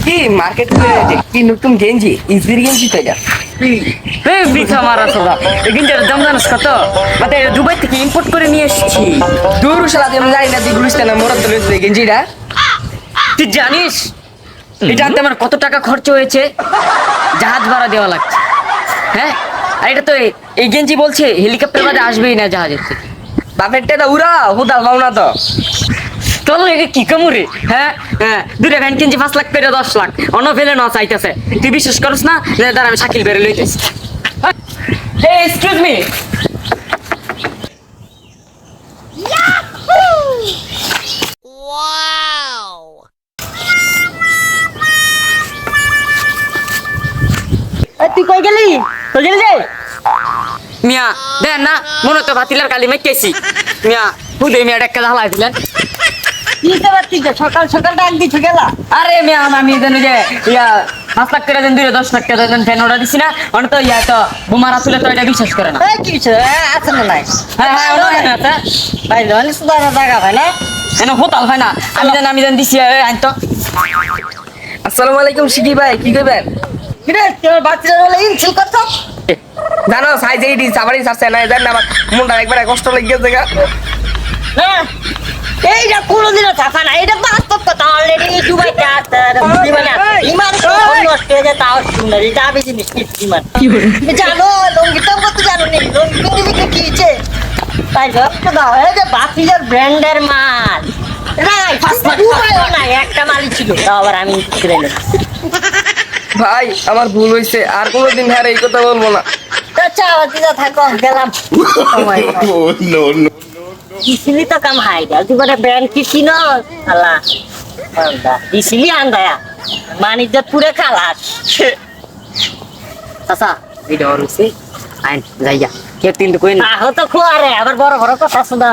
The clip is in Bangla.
কি মার্কেট করে কি নতুন গেঞ্জি ইজির গেঞ্জি তো এটা এই বৃথা মারা তোরা এই গেঞ্জির দাম জানিস কত মানে দুবাই থেকে ইম্পোর্ট করে নিয়ে এসেছি। দূর শালা আমি জানি না তুই বুঝতে না মোরা তো লইছে গেঞ্জিটা। তুই জানিস এটা আনতে আমার কত টাকা খরচ হয়েছে? জাহাজ ভাড়া দেওয়া লাগছে। হ্যাঁ, আর এটা তো এই গেঞ্জি বলছে হেলিকপ্টার বাদে আসবেই না জাহাজের থেকে। বাপের টেটা উড়া হুদা পাও না তো। তোর লাগে কি কামুরে? হ্যাঁ হ্যাঁ, দুটো ভ্যান কিনছি 5 লাখ করে 10 লাখ অন্য ফেলে ন চাইতেছে। তুই বিশ্বাস করিস না? দাঁড়া আমি শাকিল বেড়ে লইতেছি। হে এক্সকিউজ মি, তুই কই গেলি? কই গেলি রে? মিয়া দেন না মনে তো ভাতিলার কালি মেকেছি। মিয়া হুদে মিয়া ডাক্কা ঢালাই দিলেন। দিতে পারতি যে সকাল সকাল ডাক দিতে গেলা। আরে মিয়া আমি জানি যে ইয়া 5 লাখ টাকা দেন, 10 লাখ টাকা দেন, ফ্যান অর্ডার দিছি না অন তো ইয়া তো বোমার আসলে তো এটা বিশ্বাস করে না। এই কি হইছে? আছে না নাই? হ্যাঁ হ্যাঁ ওনা না তা ভাই লনি সুদানা জায়গা ভাই না? এনে হোতাল হয় না। আমি জান দিছি আইন তো। আসসালামু আলাইকুম শিকি ভাই, কি কইবেন? কিরে তোর বাচ্চারা বলে ইনসুল করছ? জানো সাইজ এই সাবারি সারছে না জান না আমার মনটা একবার কষ্ট লেগে গেছে গা। হ্যাঁ এইটা কোনোদিনও থাকা না, এটা বাস্তব কথা। অলরেডি দুবাইতে আছে ইমান নষ্ট হয়ে যায়, তাও শুনে এটা আমি জিনিস ইমান জানো লঙ্গিটাও কত জানো নি লঙ্গি কি হয়েছে তাই রক্ত দাও। এই যে বাতিজার ব্র্যান্ডের মাল নাই, দুবাইও নাই, একটা মালই ছিল, তাও আবার আমি কিনে নিলাম। ভাই আমার ভুল হইছে, আর কোনোদিন হ্যাঁ এই কথা বলবো না। আচ্ছা বাতিজা থাকো গেলাম। Oh, no, no. ইসিলি তো কাম হাই দা তুই বড় ব্র্যান্ড কি কিনো আল্লাহ আন্দা ইসিলি আন্দায়া মানিজ্জত পুরে খালাস। চাচা ভিডিও হইছে আইন যাইয়া কে তিন কই না আহ তো খোয়ারে আবার বড় বড় কথা শুনা